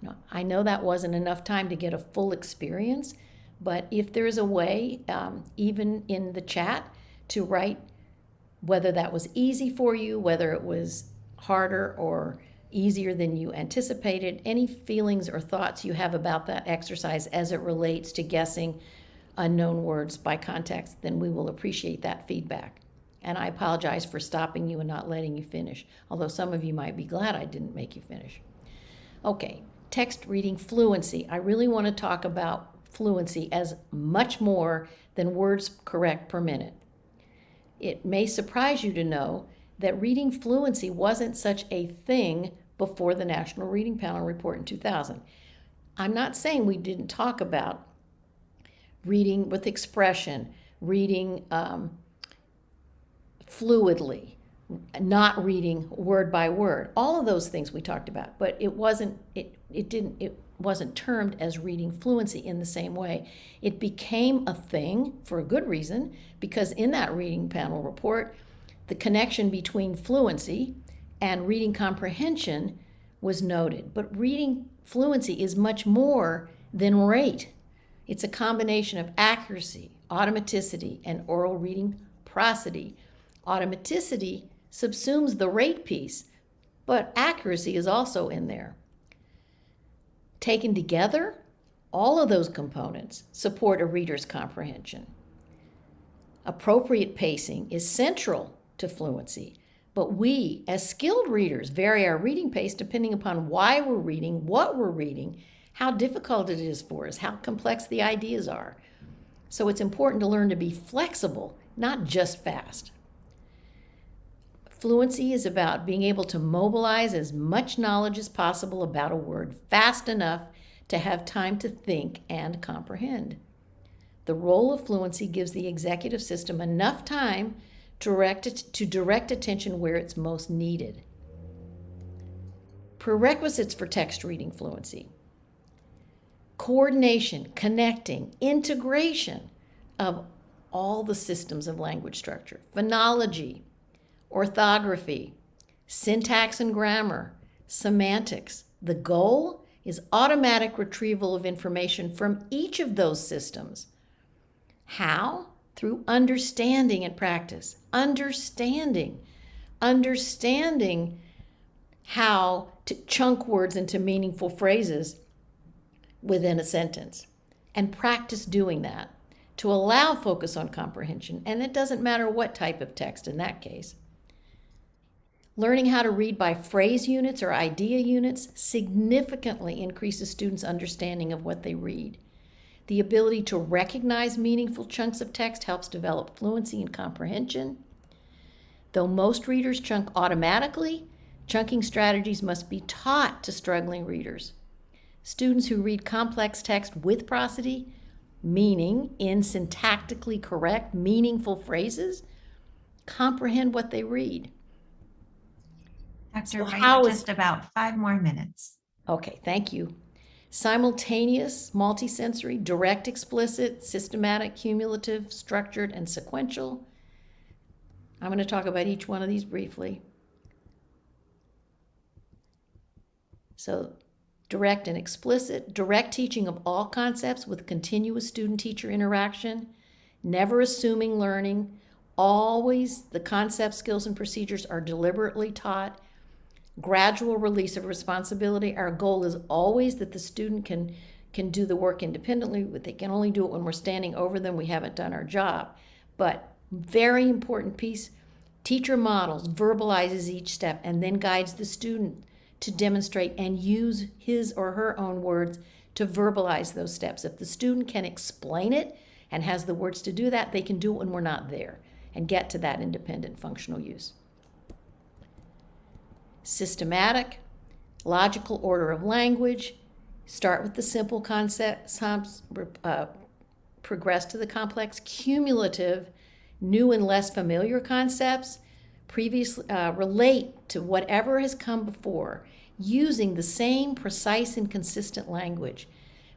Now, I know that wasn't enough time to get a full experience, but if there's a way, even in the chat, to write whether that was easy for you, whether it was harder or easier than you anticipated, any feelings or thoughts you have about that exercise as it relates to guessing unknown words by context, then we will appreciate that feedback. And I apologize for stopping you and not letting you finish, although some of you might be glad I didn't make you finish. Okay, text reading fluency. I really want to talk about fluency as much more than words correct per minute. It may surprise you to know that reading fluency wasn't such a thing before the National Reading Panel report in 2000. I'm not saying we didn't talk about reading with expression, reading fluidly, not reading word by word. All of those things we talked about, but it wasn't termed as reading fluency in the same way. It became a thing for a good reason, because in that reading panel report, the connection between fluency and reading comprehension was noted. But reading fluency is much more than rate. It's a combination of accuracy, automaticity, and oral reading prosody. Automaticity subsumes the rate piece, but accuracy is also in there. Taken together, all of those components support a reader's comprehension. Appropriate pacing is central to fluency, but we, as skilled readers, vary our reading pace depending upon why we're reading, what we're reading, how difficult it is for us, how complex the ideas are. So it's important to learn to be flexible, not just fast. Fluency is about being able to mobilize as much knowledge as possible about a word fast enough to have time to think and comprehend. The role of fluency gives the executive system enough time to direct attention where it's most needed. Prerequisites for text reading fluency: coordination, connecting, integration of all the systems of language structure, phonology, orthography, syntax and grammar, semantics. The goal is automatic retrieval of information from each of those systems. How? Through understanding and practice. Understanding how to chunk words into meaningful phrases within a sentence, and practice doing that to allow focus on comprehension. And it doesn't matter what type of text in that case. Learning how to read by phrase units or idea units significantly increases students' understanding of what they read. The ability to recognize meaningful chunks of text helps develop fluency and comprehension. Though most readers chunk automatically, chunking strategies must be taught to struggling readers. Students who read complex text with prosody, meaning in syntactically correct, meaningful phrases, comprehend what they read. Dr. Wright, just about 5 more minutes. Okay, thank you. Simultaneous, multisensory, direct, explicit, systematic, cumulative, structured, and sequential. I'm going to talk about each one of these briefly. So, direct and explicit, direct teaching of all concepts with continuous student-teacher interaction, never assuming learning. Always the concepts, skills, and procedures are deliberately taught. Gradual release of responsibility. Our goal is always that the student can do the work independently, but they can only do it when we're standing over them. We haven't done our job. But very important piece, teacher models, verbalizes each step, and then guides the student to demonstrate and use his or her own words to verbalize those steps. If the student can explain it and has the words to do that, they can do it when we're not there and get to that independent functional use. Systematic, logical order of language. Start with the simple concepts, progress to the complex. Cumulative, new and less familiar concepts. Previously relate to whatever has come before, using the same precise and consistent language.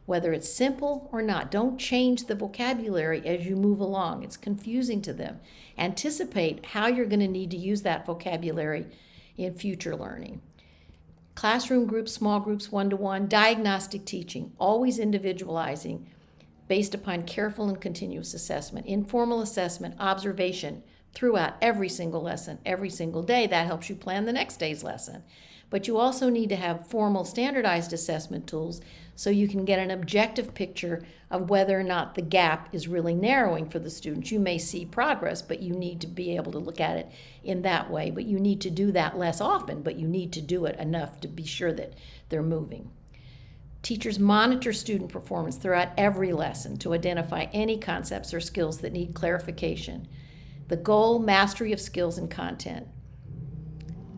Whether it's simple or not, don't change the vocabulary as you move along. It's confusing to them. Anticipate how you're going to need to use that vocabulary in future learning. Classroom groups, small groups, one-to-one, diagnostic teaching, always individualizing based upon careful and continuous assessment, informal assessment, observation throughout every single lesson, every single day. That helps you plan the next day's lesson. But you also need to have formal standardized assessment tools so you can get an objective picture of whether or not the gap is really narrowing for the students. You may see progress, but you need to be able to look at it in that way. But you need to do that less often, but you need to do it enough to be sure that they're moving. Teachers monitor student performance throughout every lesson to identify any concepts or skills that need clarification. The goal, mastery of skills and content.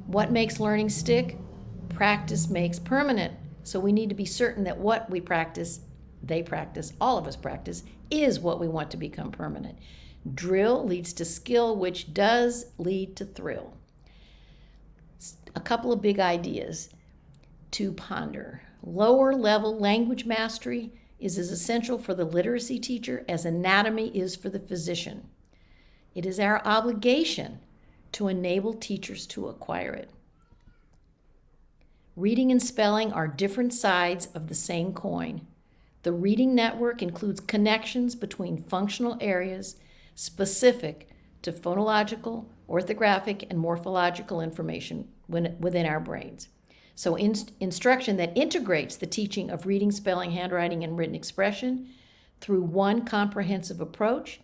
What makes learning stick? Practice makes permanent. So we need to be certain that what we practice, they practice, all of us practice, is what we want to become permanent. Drill leads to skill, which does lead to thrill. A couple of big ideas to ponder. Lower level language mastery is as essential for the literacy teacher as anatomy is for the physician. It is our obligation to enable teachers to acquire it. Reading and spelling are different sides of the same coin. The reading network includes connections between functional areas specific to phonological, orthographic, and morphological information within our brains. So instruction that integrates the teaching of reading, spelling, handwriting, and written expression through one comprehensive approach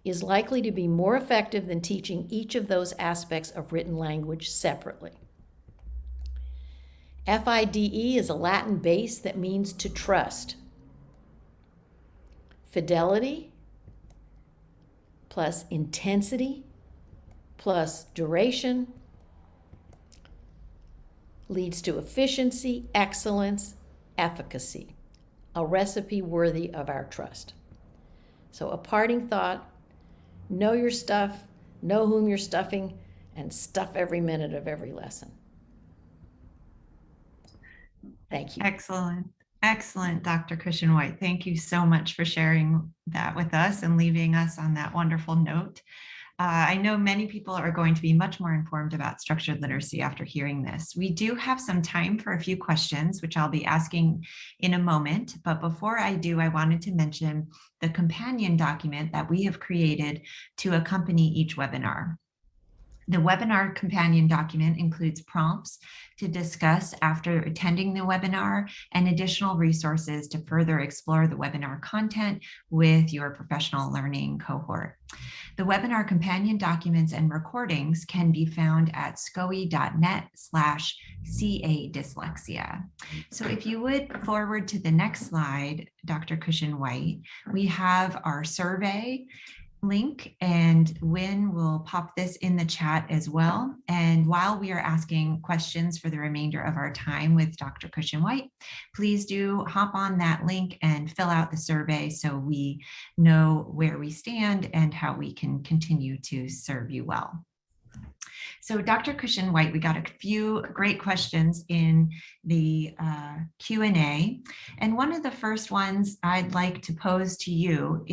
is likely to be more effective than teaching each of those aspects of written language separately. FIDE is a Latin base that means to trust. Fidelity plus intensity plus duration leads to efficiency, excellence, efficacy, a recipe worthy of our trust. So a parting thought, know your stuff, know whom you're stuffing, and stuff every minute of every lesson. Thank you. Excellent. Excellent, Dr. Cushen-White. Thank you so much for sharing that with us and leaving us on that wonderful note. I know many people are going to be much more informed about structured literacy after hearing this. We do have some time for a few questions, which I'll be asking in a moment. But before I do, I wanted to mention the companion document that we have created to accompany each webinar. The webinar companion document includes prompts to discuss after attending the webinar and additional resources to further explore the webinar content with your professional learning cohort. The webinar companion documents and recordings can be found at scoe.net/CA-dyslexia. So if you would forward to the next slide, Dr. Cushen-White, we have our survey link, and Wynn will pop this in the chat as well. And while we are asking questions for the remainder of our time with Dr. Cushen-White, please do hop on that link and fill out the survey so we know where we stand and how we can continue to serve you well. So Dr. Cushen-White, we got a few great questions in the Q&A. And one of the first ones I'd like to pose to you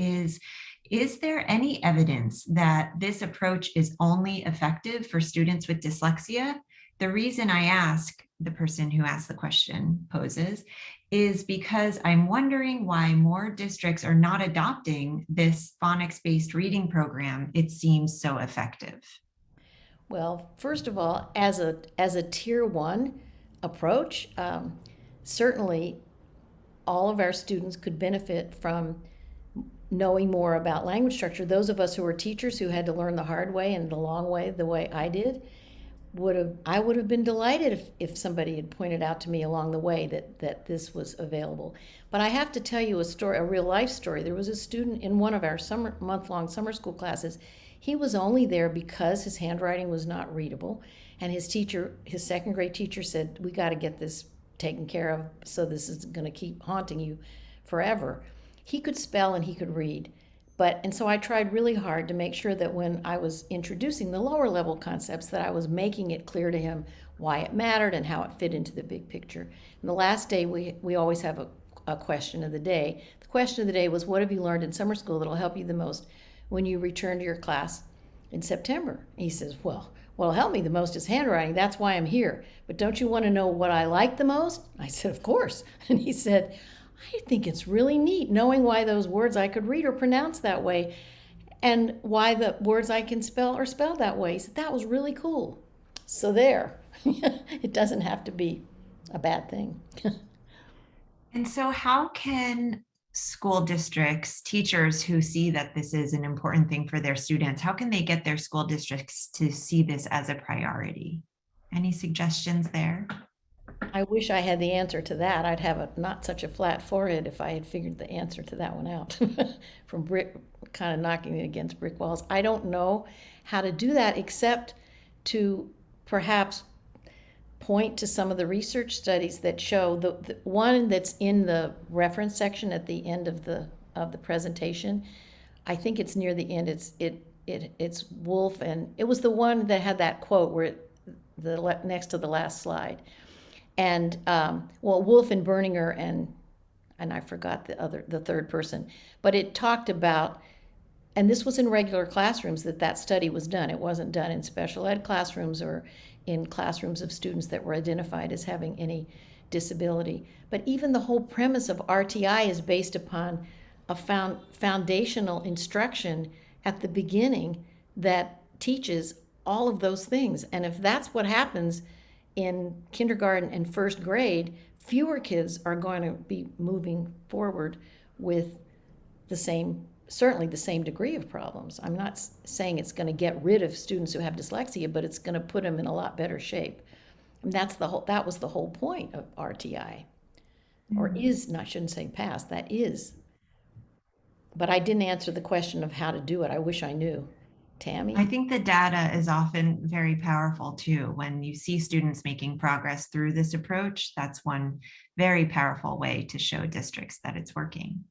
is there any evidence that this approach is only effective for students with dyslexia? The reason I ask, the person who asked the question poses, is because I'm wondering why more districts are not adopting this phonics-based reading program. It seems so effective. Well, first of all, as a tier 1 approach, certainly all of our students could benefit from knowing more about language structure. Those of us who are teachers who had to learn the hard way and the long way, the way I did, I would have been delighted if somebody had pointed out to me along the way that this was available. But I have to tell you a story, a real life story. There was a student in one of our month-long summer school classes. He was only there because his handwriting was not readable, and his teacher, his second grade teacher, said, "We got to get this taken care of, so this is going to keep haunting you forever." He could spell and he could read, and so I tried really hard to make sure that when I was introducing the lower level concepts that I was making it clear to him why it mattered and how it fit into the big picture. And the last day we always have a question of the day. The question of the day was, what have you learned in summer school that'll help you the most when you return to your class in September? And he says, well, Well, help me the most is handwriting. That's why I'm here. But don't you want to know what I like the most? I said, of course. And he said, I think it's really neat knowing why those words I could read are pronounced that way and why the words I can spell are spelled that way. He said, that was really cool. So there, it doesn't have to be a bad thing. And so how can school districts, teachers who see that this is an important thing for their students, how can they get their school districts to see this as a priority? Any suggestions there? I wish I had the answer to that. I'd have not such a flat forehead if I had figured the answer to that one out from kind of knocking it against brick walls. I don't know how to do that except to perhaps point to some of the research studies that show the one that's in the reference section at the end of the presentation. I think it's near the end. It's Wolf, and it was the one that had that quote where next to the last slide. And Wolf and Berninger and I forgot the third person, but it talked about, and this was in regular classrooms that study was done. It wasn't done in special ed classrooms or in classrooms of students that were identified as having any disability. But even the whole premise of RTI is based upon a foundational instruction at the beginning that teaches all of those things. And if that's what happens in kindergarten and first grade, fewer kids are going to be moving forward with certainly the same degree of problems. I'm not saying it's going to get rid of students who have dyslexia, but it's going to put them in a lot better shape. And that was the whole point of RTI. Or is, I shouldn't say past, that is. But I didn't answer the question of how to do it. I wish I knew. Tammy? I think the data is often very powerful too. When you see students making progress through this approach, that's one very powerful way to show districts that it's working.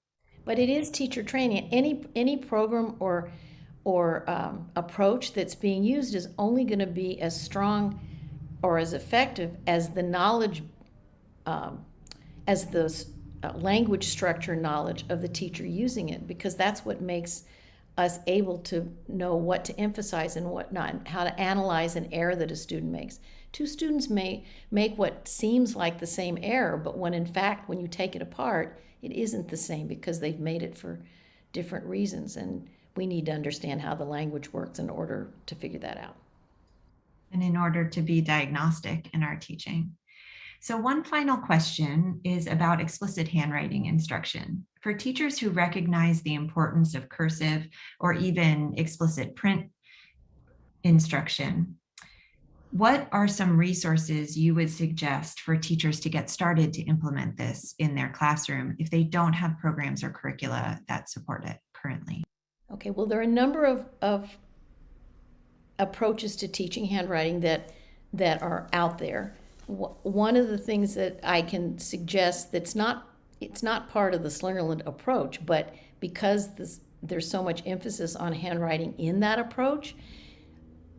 But it is teacher training. Any program or approach that's being used is only going to be as strong or as effective as the knowledge, as the language structure knowledge of the teacher using it, because that's what makes us able to know what to emphasize and what not, and how to analyze an error that a student makes. Two students may make what seems like the same error, but when in fact, when you take it apart, it isn't the same because they've made it for different reasons. And we need to understand how the language works in order to figure that out. And in order to be diagnostic in our teaching. So one final question is about explicit handwriting instruction. For teachers who recognize the importance of cursive or even explicit print instruction, what are some resources you would suggest for teachers to get started to implement this in their classroom if they don't have programs or curricula that support it currently? Okay, well, there are a number of approaches to teaching handwriting that are out there. One of the things that I can suggest it's not part of the Slingerland approach, but because there's so much emphasis on handwriting in that approach,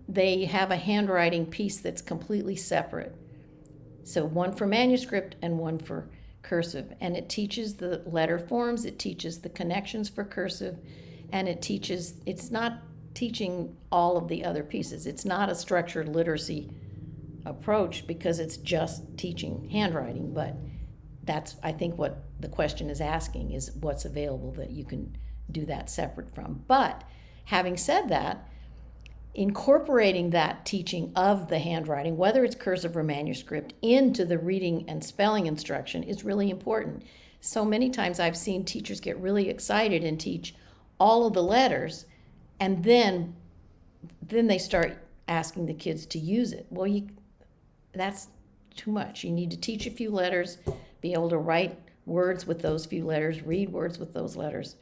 they have a handwriting piece that's completely separate. So one for manuscript and one for cursive. And it teaches the letter forms, it teaches the connections for cursive, and it's not teaching all of the other pieces. It's not a structured literacy approach because it's just teaching handwriting, but that's, I think, what the question is asking is what's available that you can do that separate from. But having said that, incorporating that teaching of the handwriting, whether it's cursive or manuscript, into the reading and spelling instruction is really important. So many times I've seen teachers get really excited and teach all of the letters, and then they start asking the kids to use it. Well, that's too much. You need to teach a few letters, be able to write words with those few letters, read words with those letters.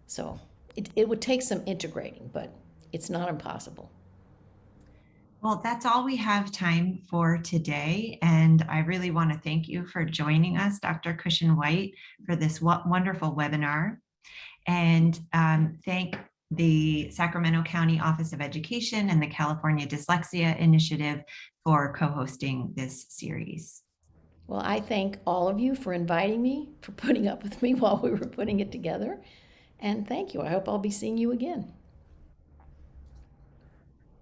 So it would take some integrating, but it's not impossible. Well, that's all we have time for today. And I really want to thank you for joining us, Dr. Cushen-White, for this wonderful webinar. And thank the Sacramento County Office of Education and the California Dyslexia Initiative for co-hosting this series. Well, I thank all of you for inviting me, for putting up with me while we were putting it together. And thank you. I hope I'll be seeing you again.